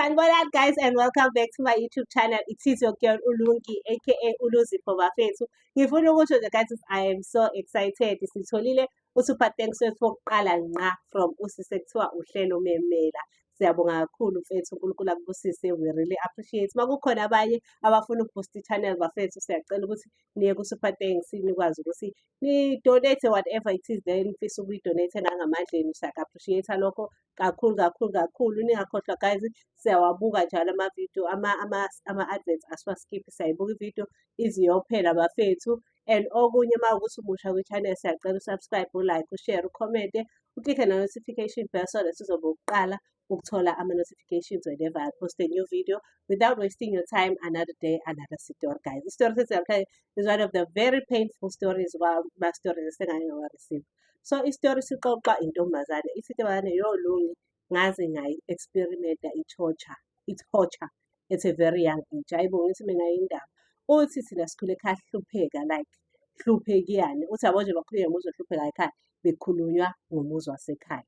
Sanibonani guys and welcome back to my YouTube channel. It is your girl Ulungi aka Uluzipho Bafethu. Ngifuna ukuthi nje guys I am so excited. Sitholile uSuper Thanks wethu wokuqala ngqa from usise kuthiwa uhlelo memela. Siyabonga kakhulu mfethu uNkulunkulu akubusise. We really appreciate. Makukhona abanye abafuna ukuboost i-channel bafethu siyacela ukuthi niye kuSuper Thanks nikwazi ukuthi ni donate whatever it is then mfisa ukuyidonate nangamandleni siya-appreciate lokho kakhulu ningakhohlwa guys siyawabuka njalo ama-video ama-adverts asiwaskiphi siyayibuka i-video iziyophela bafethu and okunye uma ukuthi umusha kwi-channel siyacela usubscribe ulike ushare ucommente uklikhe na-notification bell so that sizobe ukuqala ukuthola ama-notifications whenever I post a new video. Without wasting your time, another day, another story, guys. The story is one of the very painful stories my stories receive. So istory sixoxa intombazane isitebane yolungi ngaze ngayi-experimenta i-torture at a very young age. Ayibonisa mina indaba uthi thina sikhule ekhaya hlupheka like hluphekiyani uthi yabo nje bakhulunywa ngomuzi ohlupheka ekhaya bekhulunywa ngomuzi wasekhaya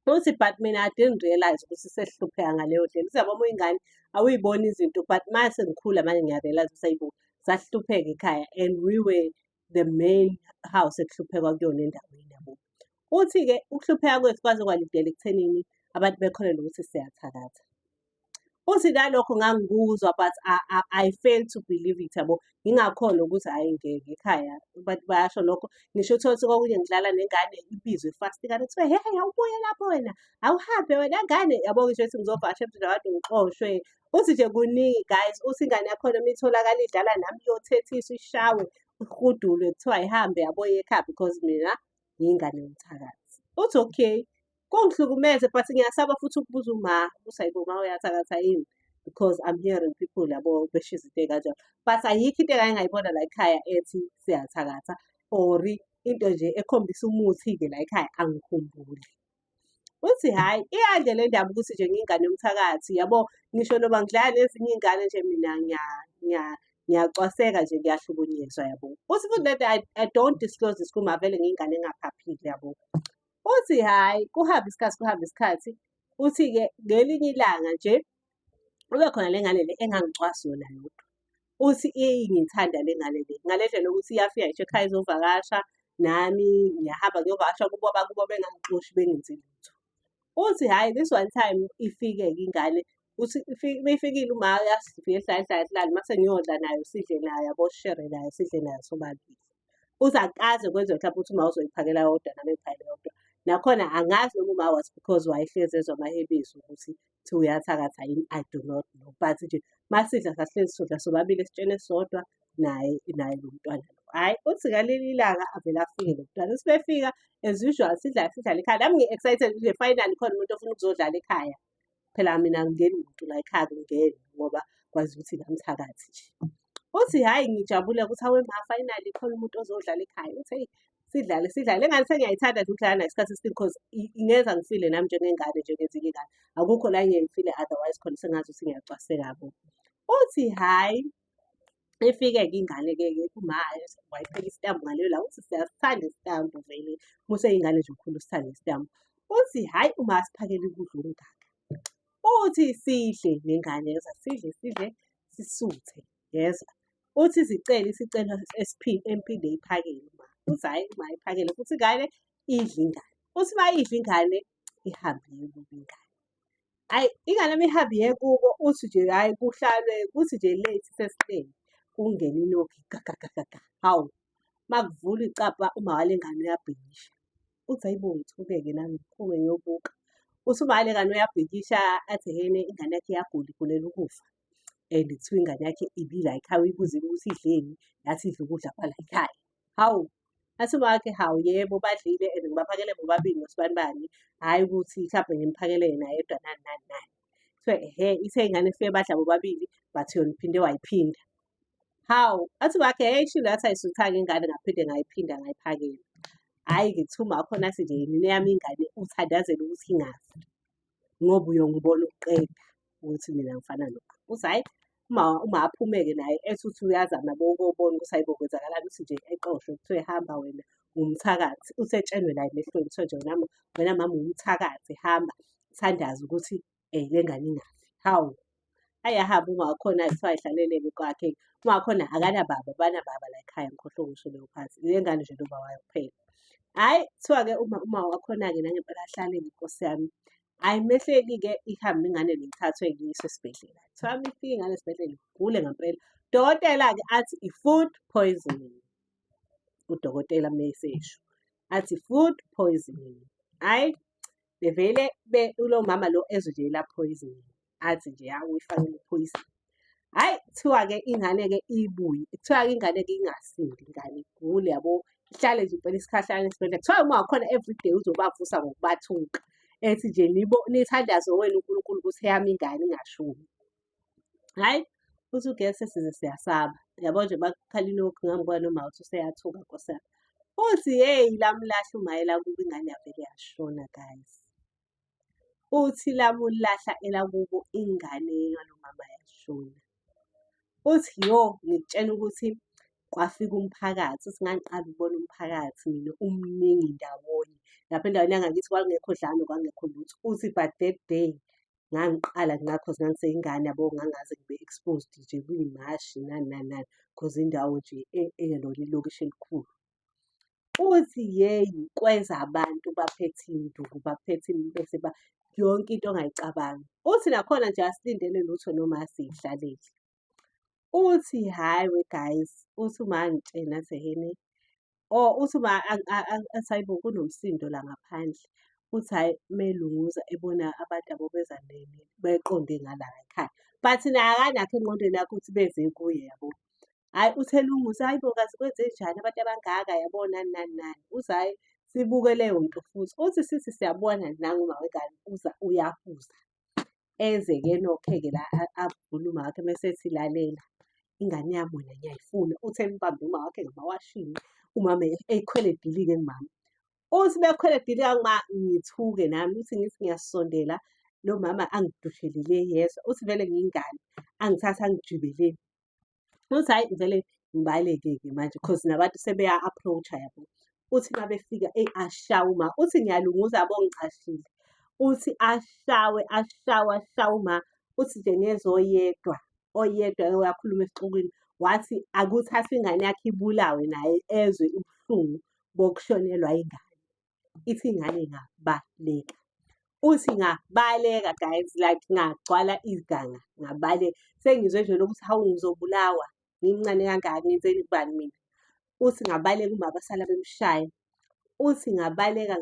uthi but mina I didn't realize ukuthi sesihlupheka ngaleyo ndlela uthi yabo uma ingane awuyiboni izinto but mase ngikhula manje ngiyarealize ukuthi ayibo sahlupheka ekhaya and we were the main house ekuhluphekwa kuyona endaweni yabo uthi-ke ukuhlupheka kwethu kwaze kwalidela ekuthenini abantu bekholelwa ukuthi siyathakatha uthi nalokho ngangikuzwa but I failed to believe it yabo ngingakhona ukuthi hhayi ngeke ekhaya abantu bayasho lokho ngisho uthole kokunye ngidlala nengane ibizwe fast ingane kuthiwe hey awubuye lapho wena awuhambe wena ngane yabo ngisho ethi ngizovasha ebudala abantu ngixoshwe uthi nje kuningi guys uthi ingane yakhona uma itholakala idlala nami iyothethiswa ishawe ihudulwe kuthiwa ihambe yaboye ekhaya because mina ngiyingane yomthakathi uthi okay kungihlukumeze but ngiyasaba futhi ukubuza uma usayibo ma uyathakatha yini because I'm hearing people yabo besho izinto ey'kanjalo but ayikho into engayibona la ekhaya ethi siyathakatha or into nje ekhombisa umuthi-ke la ekhaya angikhumbuli uthi hhayi iyande le ndaba ukuthi nje ngiyingane yomthakathi yabo ngisho noma ngidlala nezinye iy'ngane nje mina ngiyacwaseka nje ngiyahlukunyezwa yabo uthi futhi lento I don't disclose this kuma vele ngiyingane engaphaphile yabo uthi hhayi kuhambe isikhathi uthi-ke ngelinye ilanga nje ube khona le ngane le engangicwasi yona yodwa uthi ngiyithanda le ngane le ngale ndlela ukuthi iyafika ngisho ekhaya izovakasha nami ngiyahamba ngiyovakasha kubo bakubo bengangixoshi bengenzi lutho uthi hhayi this one time ifike-ke ingane uthi beyifikile uma yasifike sihlale mase ngiyodla nayo sidle nayo yabo sishere nayo sidle nayo sobabili uthi akukaze kwenziwe mhlawumbe ukuthi uma uzoyiphakela yodwa nami ngiphakele yodwa nakhona angazi noma uma was because wayehlezi ezwa amahebisi ukuthi uyathakatha yini I do not know but nje masidla sahlezi sodla sobabili sitshene sodwa naye lo mntwana lo hhayi uthi ngaleli ilanga avele afike lo mntwana uthi befika as usual sidlala ekhaya nami ngi-excited nje finally khona umuntu ofuna ukuzodlala ekhaya phela mina angingeni muntu la ekhaya ngingeni ngoba kwazi ukuthi ngamthakathi nje uthi hhayi ngijabule ukuthi hawe ma finally khona umuntu ozodlala ekhaya uthi hey sidlale engane sengiyayithanda nje ukudlala nayo isikhathi esiningi because ingenza ngifile nami njengengane njengezinye iy'ngane akukho la engeke ngifile otherwise khona sengazi ukuthi ngiyacwaseka yabo uthi hhayi ifike-ke ingane-ke uma wayipheka isitambu ngaleyo la uthi siyasithanda isitambu vele museyingane nje ukhulu sithanda isitambu uthi hhayi uma asiphakele ukudla okungaka uthi sidle nengane yeza sidle sisuthe yeza uthi isicelo emphinde iphakele uma uthi hhayi uma iphakele futhi ingane idle ingane uthi uma idle ingane ihambe kubo ingane hhayi ingane uma ihambe iye kubo uthi nje hhayi kuhlalwe kuthi nje late sesiteni kungena inokhi gagagagaga hawu makuvula icapha uma wale ngane uyabhekisha uthi hayibo ngithukeke nami ngiphume ngiyobuka uthi uma wale ngane uyabhekisha athi hene ingane yakhe iyagula igulela ukufa and kuthiwa ingane yakhe ibila ekhaya uyibuzile ukuthi idleni yathi idle ukudla kwala ekhaya hawu athi uma wakhe hawu yebo badlile and ngibaphakele bobabili nosibani hhayi ukuthi mhlawumbe ngimphakele yena yedwa nani kuthiwe ithe ingane ifike badla bobabili bathi yona iphinde wayiphinda hawu athi wakhe shilo yathi ayisuthanga ingane ngaphinde ngayiphinda ngayiphakela hhayi ngithuma khona athi nje mina yami ingane uthandazela ukuthi ingafi ngoba uyongibona ukuqeda ukuthi mina ngifana lokho uthi hhayi uma aphume-ke naye ethi uthi uyazama bokobona ukuthi hayibo kwenzakalani uthi nje eqoshwe kuthiwe hamba wena ngumthakathi uthi etshenwe la emehlweni kuthiwe nje wena mama umthakathi hamba thandaza ukuthi le ngane ingafi Hawu, ayahamba uma wakhona kuthiwa ayihlalele-ke kwakhe. Uma wakhona akanababa, banababa la ekhaya ngikhohlwe ukusho leyo phansi. Le ngane nje noba wayo kuphela. Hhayi, kuthiwa-ke uma wakhona-ke nangempela ahlale-ke Nkosi yami. Hhayi mehleki-ke ihambe ingane le ithathwe ngiyiswe esibhedlela. Kuthiwa uma ifika ingane esibhedlela igule ngempela. Udokotela-ke athi i-food poisoning. Udokotela mesesho athi food poisoning. Hhayi, bevele lo mama lo ezwe nje la poisoning. Athi nje hawu uyifakile uphoyizeni. Hhayi, kuthiwa-ke ingane-ke ibuye. Kuthiwa-ke ingane-ke ingasindi ingane igule yabo. Ihlale nje impela isikhahlana esibhedlela. Kuthiwa uma wakhona everyday uzobavusa ngokubathuka. Ethi nje nithandaze wena uNkulunkulu ukuthi eyami ingane ingashoni. Hhayi, uthi ugesi size siyasaba. Yabo nje bakukhala ilokhu ngangibona noma uthi useyathuka Nkosi yami. Uthi hheyi lamlahla umayela kubo ingane yavele yashona guys. Uthi lamulahla elakubo ingane kalomama yashona. Uthi yo, ngikutshena ukuthi kwafika umphakathi. Uthi ngangiqala ukubona umphakathi mina umningi ndawonye. Lapha endaweni yangakithi kwakungekho dlame, kwakungekho lutho. Uthi but that day ngangiqala cause ngangiseyingane yabo ngangaze ngibe exposed nje kuy'mashi nani nani nani cause indawo nje elona ilokishi elikhulu. Uthi yeyi kweza abantu baphethe iy'nduku, baphethe bese yonke into ongayicabangi. Uthi nakhona nje asilindele lutho noma asiy'hlalele. Uthi hhayi we guys, uthi uma angitshena athi ehene, uthi uma athi hayibo kunomsindo la ngaphandle. Uthi hhayi melunguza ebona abantu yabo beza beqonde ngala ekhaya. But naye akanakho engqondweni yakhe ukuthi beze kuye yabo. Hhayi uthi elunguza hayibo kazi kwenzenjani abantu abangaka yabo nani nani nani. Uthi hhayi sibuke leyo nto futhi. Uthi sithi siyabona nanguma wengane uyahuza. Eze-ke enoke-ke la avule uma wakhe mese ethi lalela. Ingane yami wena ngiyayifuna. Uthi embambe uma wakhe ngamawashini. Umama eyikhwele edilike kumama. Uthi bekhwele edilika kuma ngithuke nami. Uthi ngithi ngiyasondela lo mama angidushelele yedwa. Uthi vele ngiyingane angithathe angijubelele. Uthi hhayi vele ngibaleke-ke manje cause nabantu sebeya-approach-a yabo. Uthi uma befika eyi ashawe uma. Uthi ngiyalunguza yabo ngiqashile. Uthi ashawe uma. Uthi nje ngezwe oyedwa uyakhuluma esixukwini. Wathi akuthathwe ingane yakhe ibulawe naye ezwe ubuhlungu bokushonelwa ingane. Ithi ingane ngabaleka. Uthi ngabaleka guys like ngagcwala iganga ngabaleka. Sengizwe nje lokuthi hawu ngizobulawa ngimncane kangaka ngenzeni kubani mina. Uthi ngabaleka uma basala bemshaya. Uthi ngabaleka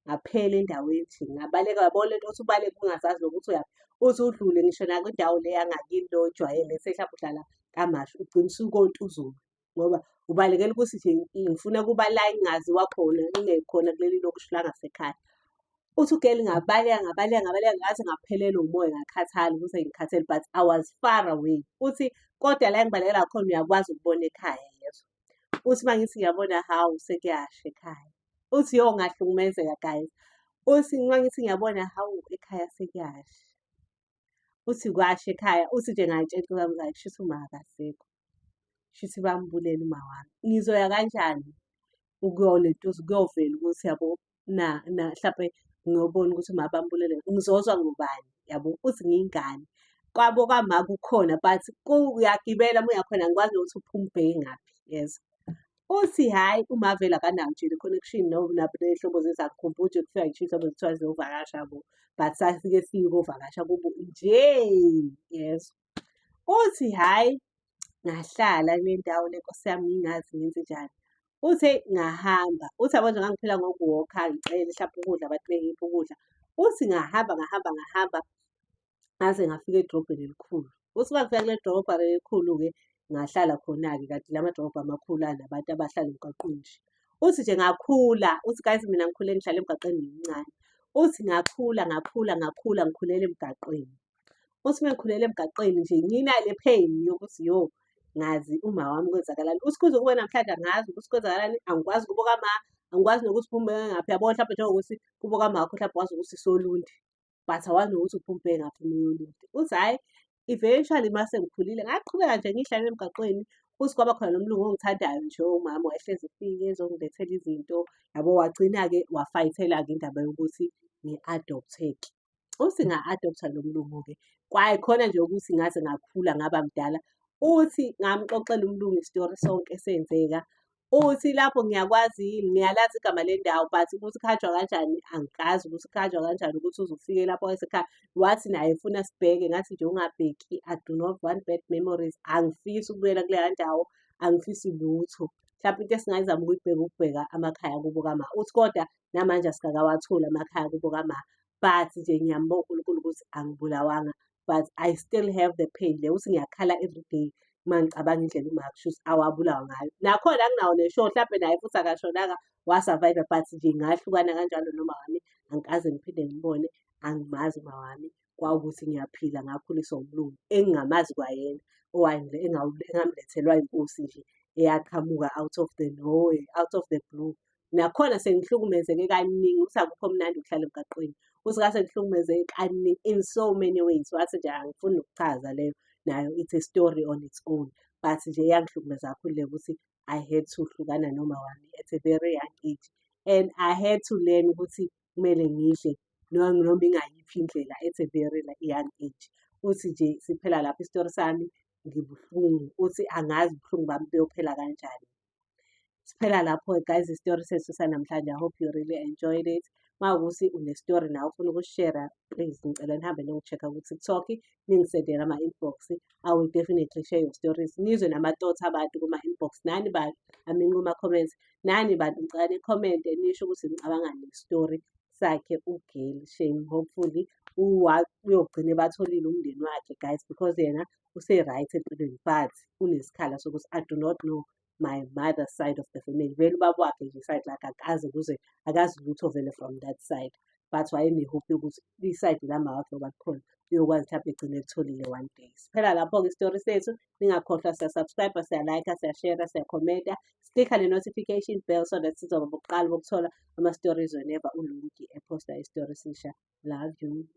ngaphela endaweni nje. Ngabaleka yabo lento othi ubaleke ungazazi nokuthi uyaphi. Uthi udlule ngisho nakwindawo le yangakini lo ojwayele sehlampe uhlala kaMashu ugcine usukontuzuma. Ngoba ubalekela ukuthi nje ngifuna ukuba la engingaziwa khona ngingekhona kuleli lokishi la ngasekhaya. Uthi ugeli ngabaleka ngaze ngaphelelwa umoya ngakhathala ukuthi ngikhathele but I was far away. Uthi kodwa la engibalekela khona uyakwazi ukubona ekhaya yezwa. Uthi uma ngithi ngiyabona hawu sekuyasha ekhaya. Uthi yo ngahlukumezeka guys. Uthi uma ngithi ngiyabona hawu ekhaya sekuyasha. Uthi kwasha ekhaya. Uthi nje ngayitshela intokazi yami kushuthi uma akasekho. Kushuthi bambulela uma wami. Ngizoya kanjani ukuyolentuza kuyovela ukuthi yabo mhlampe ngiyobona ukuthi uma bambulele ngizozwa ngobani yabo. Uthi ngiyingane. Kwabo kwama kukhona but uyagibela uma uyakhona angikwazi nokuthi uphuma ubheke ngaphi yezwa. Uthi hhayi uma vele akanayo nje le-connection ney'hlobo zethu akukhumbuli nje kufika ngisho iy'hlobo zethu ziyovakasha yabo. But sasike siyukovakasha kubo nje yezwa. Uthi hhayi ngahlala kule ndawo le Nkosi yami ngingazi ngenzenjani. Uthi ngahamba. Uthi yabo nje ngangiphila ngokuwokha ngicele hlampe ukudla abantu bengiphe ukudla. Uthi ngahamba ngaze ngafika edrobheni elikhulu. Uthi uma ngifika kule drobha elikhulu-ke ngahlala khona-ke kanti la madrobha amakhulu anabantu abahlala emgwaqweni nje. Uthi nje ngakhula. Uthi guys mina ngikhule ngihlala emgwaqeni ngimncane. Uthi ngakhula ngikhulela emgwaqweni. Uthi uma ngikhulele emgwaqeni nje nginale pain yokuthi yo ngazi uma wami kwenzakalani. Uthi kuze kube namhlanje angazi ukuthi kwenzakalani. Angikwazi ukubuka angikwazi nokuthi uphuma ngaphi yabo hlampe njengokuthi kubuka wakho hlampe wazi ukuthi Solundi. But awazi nokuthi uphuma ngaphi uMyolonti. Uthi hhayi eventually mase ngikhulile ngaqhubeka nje ngihlale emgwaqweni. Uthi kwaba khona nomlungu ongithandayo nje umama wayehlezi efike ezongilethela izinto yabo wagcina-ke wafayithela-ke indaba yokuthi ngi-adopt-eke. usinga-adoptha lo mlungu-ke. Kwayikhona nje ukuthi ngaze ngakhula ngaba mdala, uthi ngamxoxela umlungu isitori sonke esenzeka. Uthi lapho ngiyakwazi yini, ngiyalazi igama lendawo, but ukuthi kuhanjwa kanjani angikazi, ukuthi kuhanjwa kanjani ukuthi uze ufike lapho wasekhaya. Wathi naye ufuna sibheke, ngathi nje ungabheki, I do not want bad memories. Angifisi ukubuyela kuleya ndawo, angifisi lutho. Mhlampe into esingayizama ukubheka amakhaya kubo kama. Uthi kodwa namanje asikakawatholi amakhaya kubo kama. But nje ngiyambonga uNkulunkulu ukuthi angibulawanga, but I still have the pain le, uthi ngiyakhala every day uma ngicabanga indlela umama kushuthi awabulawa ngayo. Nakhona anginawo neshow, mhlampe naye futhi akashonanga, wasurvive-a, but nje ngahlukana kanjalo noma wami, angikaze ngiphinde ngibone, angimazi uma wami. Kwawukuthi ngiyaphila ngakhuliswa umlungu engingamazi kwayena, engamlethelwa inkosi nje eyaqhamuka out of the nowhere, out of the blue. Nakhona sengihlukumezeke kaningi, uthi akukho mnandi ukuhlala emgaqweni. Uthi ngase ngihlukumezeke kaningi in so many ways. Wathi nje angifuni nokuchaza leyo, nayo it's a story on its own. But nje yangihlukumeza kakhulu le ukuthi I had to hlukana noma wami at a very young age. And I had to learn ukuthi kumele ngidle noma ingayiphi indlela at a very young age. Uthi nje siphela lapho isitori sami, ngibuhlungu. Uthi angazi ubuhlungu bami buyophela kanjani. Siphela lapho guys isitori sethu sanamhlanje. I hope you really enjoyed it. Uma ukuthi une-story nawe ufuna ukushare, please ngicela nihambe niyocheck-a ku-TikTok, ningisendele ama-inbox. I will definitely share your stories. Nizwe nama-thoughts abantu kuma-inbox. Nani bantu, I mean kuma-comments. Nani bantu ngicela ni-comment-e nisho ukuthi nicabanga nge-story sakhe uGail Shame. Hopefully uyogcina batholile umndeni wakhe guys, because yena use-right empilweni, but unesikhala sokuthi I do not know my mother's side of the family. Vele ubaba wakhe nje side like akazi lutho vele from that side. But wayene-hope yokuthi iside lama wakhe oba khona uyokwazi mhlawumbe egcine elitholile one day. Siphela lapho-ke isitori sethu. Ningakhohlwa siya-subscribe, siya-like, siya-share, siya-comment. Siklikha le-notification bell so that sizoba bokuqala bokuthola ama-stories whenever uLungi ephosta isitori esisha. Love you.